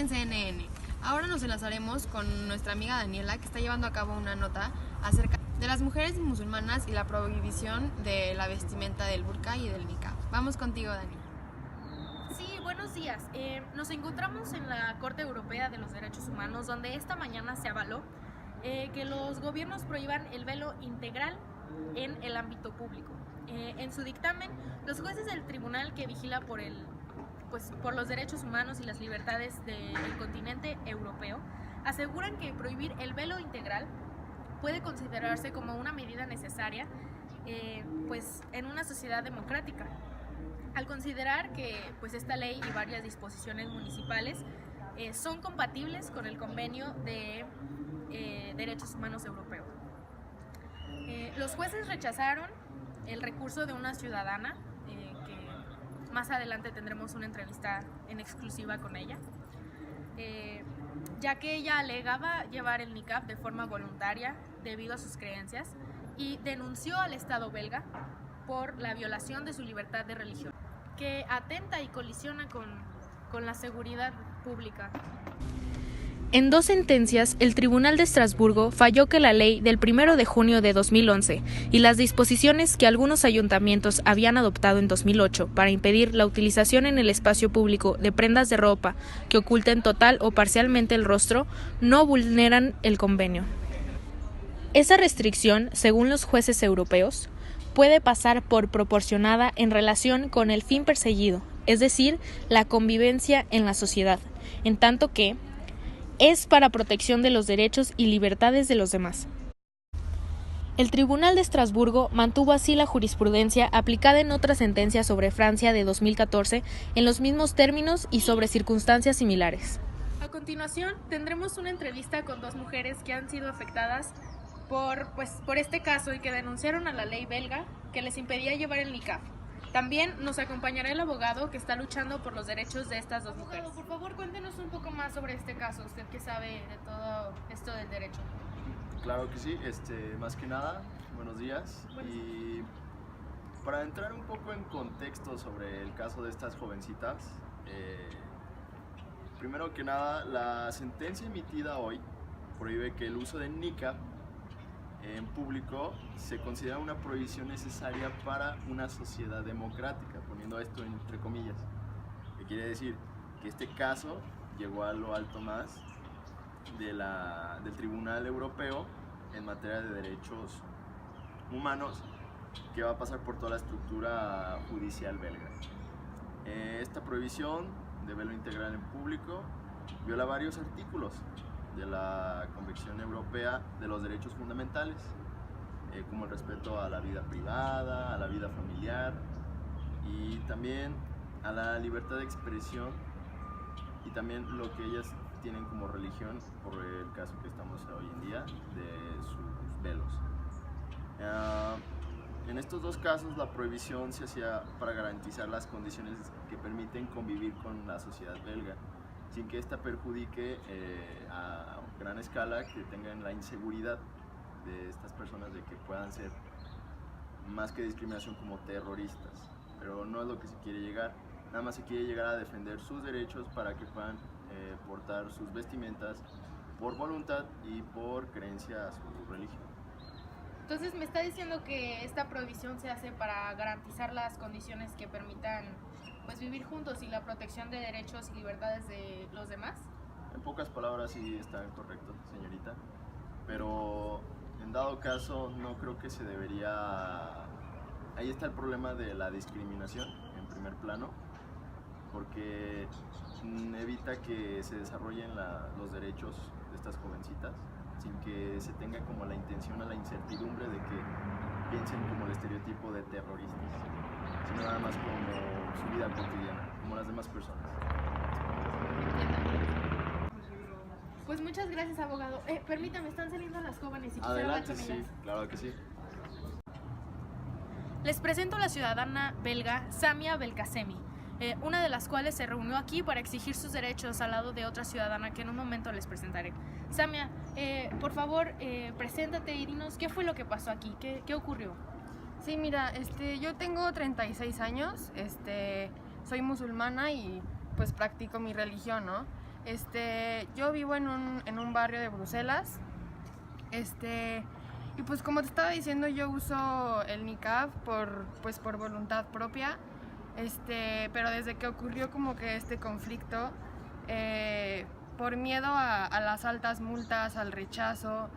en CNN. Ahora nos enlazaremos con nuestra amiga Daniela, que está llevando a cabo una nota acerca de las mujeres musulmanas y la prohibición de la vestimenta del burka y del niqab. Vamos contigo, Dani. Sí, buenos días. Nos encontramos en la Corte Europea de los Derechos Humanos, donde esta mañana se avaló que los gobiernos prohíban el velo integral en el ámbito público. En su dictamen, los jueces del tribunal que vigila por los derechos humanos y las libertades del continente europeo aseguran que prohibir el velo integral puede considerarse como una medida necesaria en una sociedad democrática, al considerar que esta ley y varias disposiciones municipales son compatibles con el Convenio de Derechos Humanos Europeo. Los jueces rechazaron el recurso de una ciudadana, que más adelante tendremos una entrevista en exclusiva con ella, ya que ella alegaba llevar el niqab de forma voluntaria debido a sus creencias, y denunció al Estado belga por la violación de su libertad de religión, que atenta y colisiona con la seguridad pública. En dos sentencias, el Tribunal de Estrasburgo falló que la ley del 1 de junio de 2011 y las disposiciones que algunos ayuntamientos habían adoptado en 2008 para impedir la utilización en el espacio público de prendas de ropa que oculten total o parcialmente el rostro no vulneran el convenio. Esa restricción, según los jueces europeos, puede pasar por proporcionada en relación con el fin perseguido, es decir, la convivencia en la sociedad, en tanto que es para protección de los derechos y libertades de los demás. El Tribunal de Estrasburgo mantuvo así la jurisprudencia aplicada en otra sentencia sobre Francia de 2014 en los mismos términos y sobre circunstancias similares. A continuación, tendremos una entrevista con dos mujeres que han sido afectadas por este caso y que denunciaron a la ley belga que les impedía llevar el niqab. También nos acompañará el abogado que está luchando por los derechos de estas dos mujeres. Por favor, cuéntenos un poco más sobre este caso, usted que sabe de todo esto del derecho. Claro que sí, más que nada, buenos días. Y para entrar un poco en contexto sobre el caso de estas jovencitas, primero que nada, la sentencia emitida hoy prohíbe que el uso de niqab en público se considera una prohibición necesaria para una sociedad democrática, poniendo esto entre comillas, que quiere decir que este caso llegó a lo alto más del Tribunal Europeo en materia de derechos humanos, que va a pasar por toda la estructura judicial belga. Esta prohibición de velo integral en público viola varios artículos de la Convención Europea de los Derechos Fundamentales, como el respeto a la vida privada, a la vida familiar y también a la libertad de expresión, y también lo que ellas tienen como religión, por el caso que estamos hoy en día, de sus velos. En estos dos casos la prohibición se hacía para garantizar las condiciones que permiten convivir con la sociedad belga, sin que ésta perjudique a gran escala, que tengan la inseguridad de estas personas de que puedan ser, más que discriminación, como terroristas. Pero no es lo que se quiere llegar, nada más se quiere llegar a defender sus derechos para que puedan portar sus vestimentas por voluntad y por creencia a su religión. Entonces, me está diciendo que esta prohibición se hace para garantizar las condiciones que permitan vivir juntos y la protección de derechos y libertades de los demás. En pocas palabras sí está correcto, señorita, pero en dado caso no creo que se debería. Ahí está el problema de la discriminación en primer plano, porque evita que se desarrollen los derechos de estas jovencitas sin que se tenga como la intención a la incertidumbre de que piensen como el estereotipo de terroristas, sino nada más como su vida cotidiana, como las demás personas. Pues muchas gracias, abogado. Permítame, están saliendo las jóvenes y quisiera Adelante, hablar con sí, ellas. claro que sí. Les presento a la ciudadana belga Samia Belkacemi, una de las cuales se reunió aquí para exigir sus derechos al lado de otra ciudadana que en un momento les presentaré. Samia, por favor, preséntate y dinos qué fue lo que pasó aquí, qué ocurrió. Sí, mira, yo tengo 36 años, soy musulmana y pues practico mi religión, ¿no? Yo vivo en un barrio de Bruselas. Y pues como te estaba diciendo, yo uso el niqab por voluntad propia. Pero desde que ocurrió como que este conflicto, por miedo a las altas multas, al rechazo,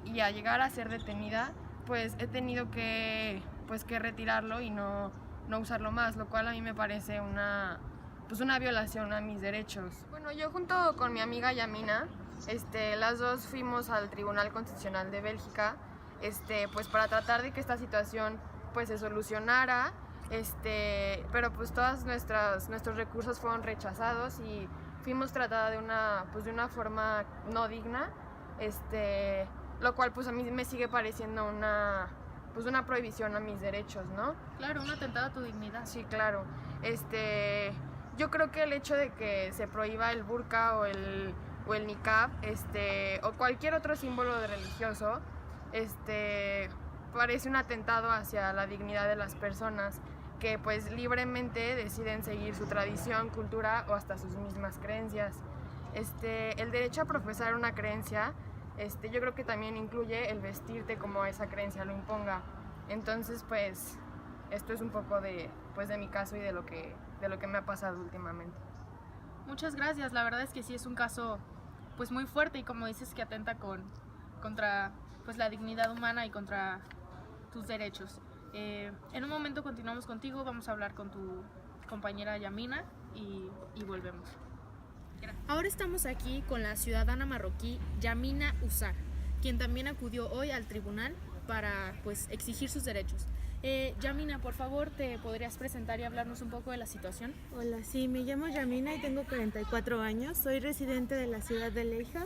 y a llegar a ser detenida, pues he tenido que retirarlo y no usarlo más, lo cual a mí me parece una violación a mis derechos. Bueno, yo junto con mi amiga Yamina, las dos fuimos al Tribunal Constitucional de Bélgica, pues para tratar de que esta situación pues se solucionara, pero pues todos nuestros recursos fueron rechazados y fuimos tratadas de una forma no digna, lo cual pues a mí me sigue pareciendo una prohibición a mis derechos, ¿no? Claro, un atentado a tu dignidad. Sí, claro. Yo creo que el hecho de que se prohíba el burka o el niqab, o cualquier otro símbolo religioso, parece un atentado hacia la dignidad de las personas que pues libremente deciden seguir su tradición, cultura o hasta sus mismas creencias. El derecho a profesar una creencia, yo creo que también incluye el vestirte como esa creencia lo imponga. Entonces, pues, esto es un poco de mi caso y de lo que me ha pasado últimamente. Muchas gracias, la verdad es que sí es un caso pues muy fuerte y como dices que atenta contra pues la dignidad humana y contra tus derechos. En un momento continuamos contigo, vamos a hablar con tu compañera Yamina y volvemos. Ahora estamos aquí con la ciudadana marroquí Yamina Usar, quien también acudió hoy al tribunal para pues exigir sus derechos. Yamina, por favor, ¿te podrías presentar y hablarnos un poco de la situación? Hola, sí, me llamo Yamina y tengo 44 años. Soy residente de la ciudad de Leija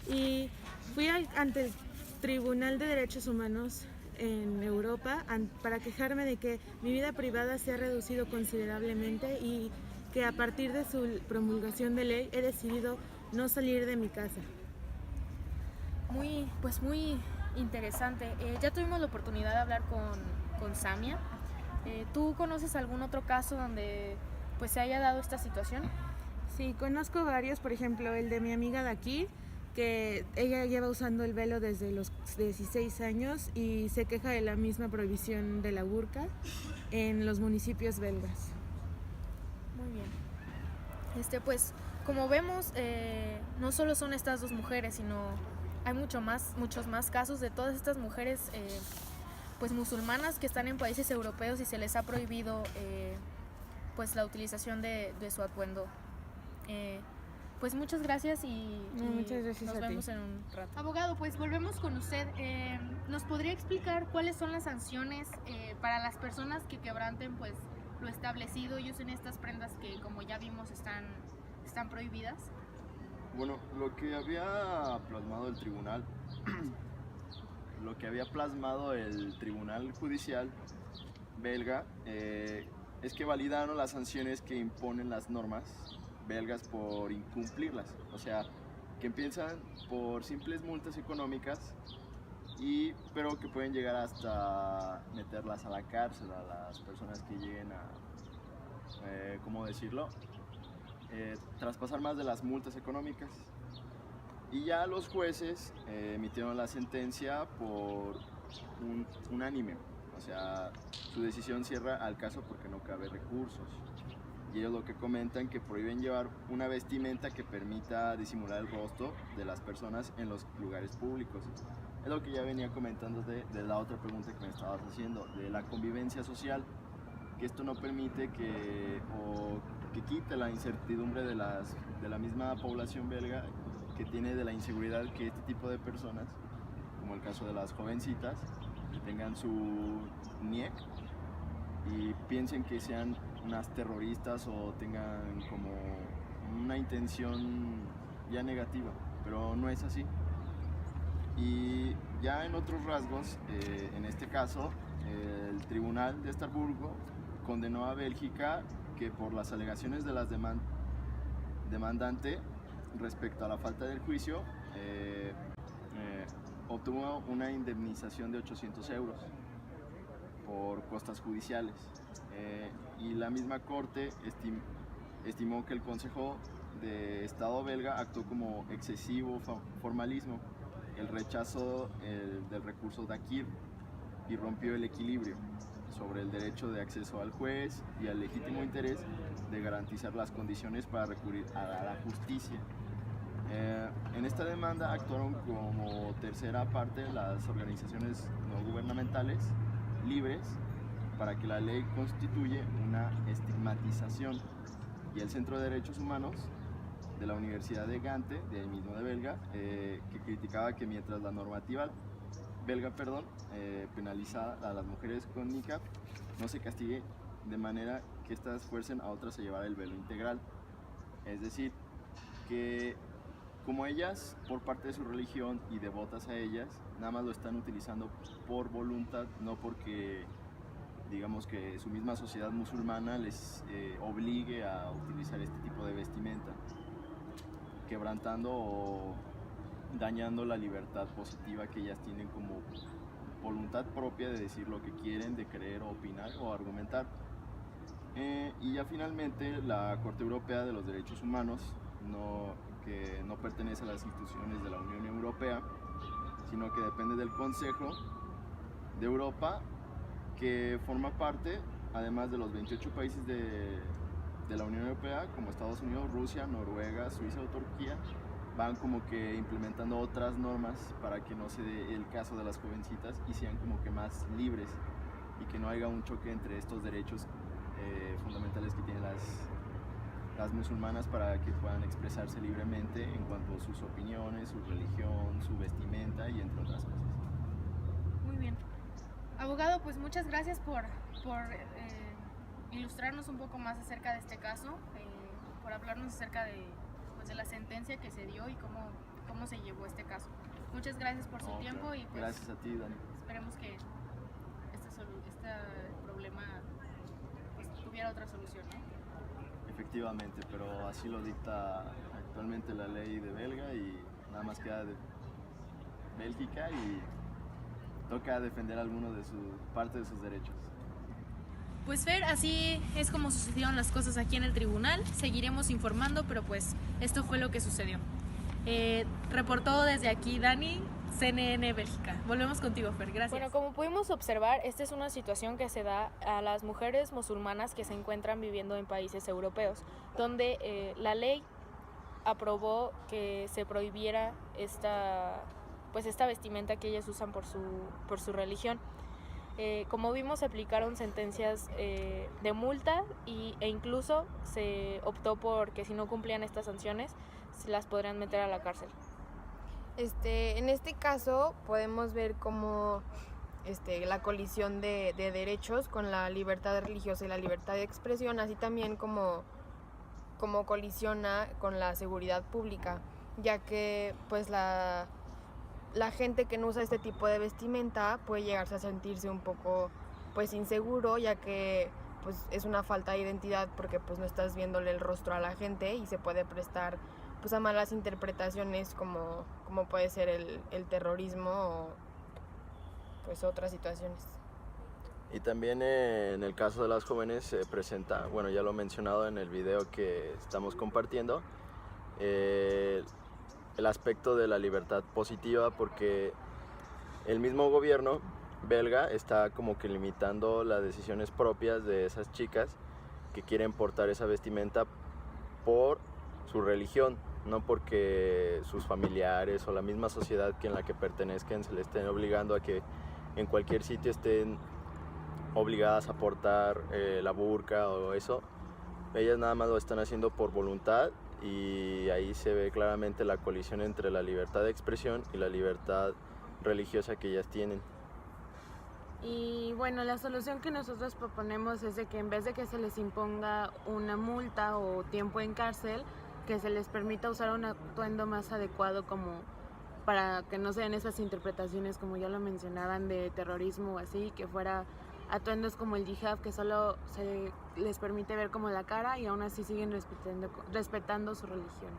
y fui ante el Tribunal de Derechos Humanos en Europa para quejarme de que mi vida privada se ha reducido considerablemente y que a partir de su promulgación de ley he decidido no salir de mi casa. Muy interesante. Ya tuvimos la oportunidad de hablar con Samia. ¿Tú conoces algún otro caso donde pues se haya dado esta situación? Sí, conozco varios, por ejemplo el de mi amiga de aquí, que ella lleva usando el velo desde los 16 años y se queja de la misma prohibición de la burka en los municipios belgas. Muy bien. Pues como vemos, no solo son estas dos mujeres, sino hay muchos más casos de todas estas mujeres pues musulmanas que están en países europeos y se les ha prohibido pues la utilización de su atuendo. Pues muchas gracias y muchas gracias nos vemos en un rato. Abogado, pues volvemos con usted. ¿Nos podría explicar cuáles son las sanciones para las personas que quebranten pues lo establecido y usen estas prendas que, como ya vimos, están prohibidas? Bueno, lo que había plasmado el tribunal judicial belga es que validaron las sanciones que imponen las normas belgas por incumplirlas, o sea, que empiezan por simples multas económicas pero que pueden llegar hasta meterlas a la cárcel a las personas que lleguen a ¿cómo decirlo? Traspasar más de las multas económicas. Y ya los jueces emitieron la sentencia por unánime, o sea, su decisión cierra al caso porque no cabe recursos. Y ellos lo que comentan que prohíben llevar una vestimenta que permita disimular el rostro de las personas en los lugares públicos. Es lo que ya venía comentando de la otra pregunta que me estabas haciendo, de la convivencia social, que esto no permite que quite la incertidumbre de la misma población belga, que tiene de la inseguridad que este tipo de personas, como el caso de las jovencitas, que tengan su NIEC y piensen que sean unas terroristas o tengan como una intención ya negativa, pero no es así. Y ya en otros rasgos, en este caso, el Tribunal de Estrasburgo condenó a Bélgica que por las alegaciones de las demandante respecto a la falta del juicio obtuvo una indemnización de 800 euros por costas judiciales y la misma corte estimó que el Consejo de Estado belga actuó como excesivo formalismo, el rechazo del recurso d'Acquis y rompió el equilibrio sobre el derecho de acceso al juez y al legítimo interés de garantizar las condiciones para recurrir a la justicia. En esta demanda actuaron como tercera parte las organizaciones no gubernamentales libres para que la ley constituye una estigmatización, y el Centro de Derechos Humanos de la Universidad de Gante, de ahí mismo de Belga, que criticaba que mientras la normativa belga penaliza a las mujeres con niqab, no se castigue de manera que éstas fuercen a otras a llevar el velo integral. Es decir, que como ellas, por parte de su religión y devotas a ellas, nada más lo están utilizando por voluntad, no porque digamos que su misma sociedad musulmana les obligue a utilizar este tipo de vestimenta, quebrantando o dañando la libertad positiva que ellas tienen como voluntad propia de decir lo que quieren, de creer, opinar o argumentar. Y ya finalmente la Corte Europea de los Derechos Humanos, que no pertenece a las instituciones de la Unión Europea, sino que depende del Consejo de Europa, que forma parte, además de los 28 países de la Unión Europea, como Estados Unidos, Rusia, Noruega, Suiza o Turquía, van como que implementando otras normas para que no se dé el caso de las jovencitas y sean como que más libres y que no haya un choque entre estos derechos fundamentales que tienen las musulmanas para que puedan expresarse libremente en cuanto a sus opiniones, su religión, su vestimenta y entre otras cosas. Muy bien. Abogado, pues muchas gracias por ilustrarnos un poco más acerca de este caso, por hablarnos acerca de la sentencia que se dio y cómo se llevó este caso. Muchas gracias por su tiempo y pues, gracias a ti, Dani. Esperemos que este problema pues, tuviera otra solución, ¿no? Efectivamente, pero así lo dicta actualmente la ley de Belga y nada más queda de Bélgica y toca defender alguno de parte de sus derechos. Pues Fer, así es como sucedieron las cosas aquí en el tribunal. Seguiremos informando, pero pues esto fue lo que sucedió. Reportó desde aquí Dani, CNN Bélgica. Volvemos contigo, Fer, gracias. Bueno, como pudimos observar, esta es una situación que se da a las mujeres musulmanas que se encuentran viviendo en países europeos, donde la ley aprobó que se prohibiera esta vestimenta que ellas usan por su religión. Como vimos, se aplicaron sentencias de multa e incluso se optó por que si no cumplían estas sanciones se las podrían meter a la cárcel. En este caso podemos ver cómo la colisión de derechos con la libertad religiosa y la libertad de expresión, así también como colisiona con la seguridad pública, ya que pues la gente que no usa este tipo de vestimenta puede llegarse a sentirse un poco pues inseguro, ya que pues es una falta de identidad porque pues no estás viéndole el rostro a la gente y se puede prestar pues a malas interpretaciones como puede ser el terrorismo o pues otras situaciones. Y también en el caso de las jóvenes se presenta, bueno, ya lo he mencionado en el video que estamos compartiendo, el aspecto de la libertad positiva, porque el mismo gobierno belga está como que limitando las decisiones propias de esas chicas que quieren portar esa vestimenta por su religión, no porque sus familiares o la misma sociedad en la que pertenezcan se les estén obligando a que en cualquier sitio estén obligadas a portar la burka o eso. Ellas nada más lo están haciendo por voluntad y ahí se ve claramente la colisión entre la libertad de expresión y la libertad religiosa que ellas tienen. Y bueno, la solución que nosotros proponemos es de que en vez de que se les imponga una multa o tiempo en cárcel, que se les permita usar un atuendo más adecuado como para que no se den esas interpretaciones como ya lo mencionaban de terrorismo o así, que fuera atuendos como el hijab, que solo se les permite ver como la cara y aún así siguen respetando su religión.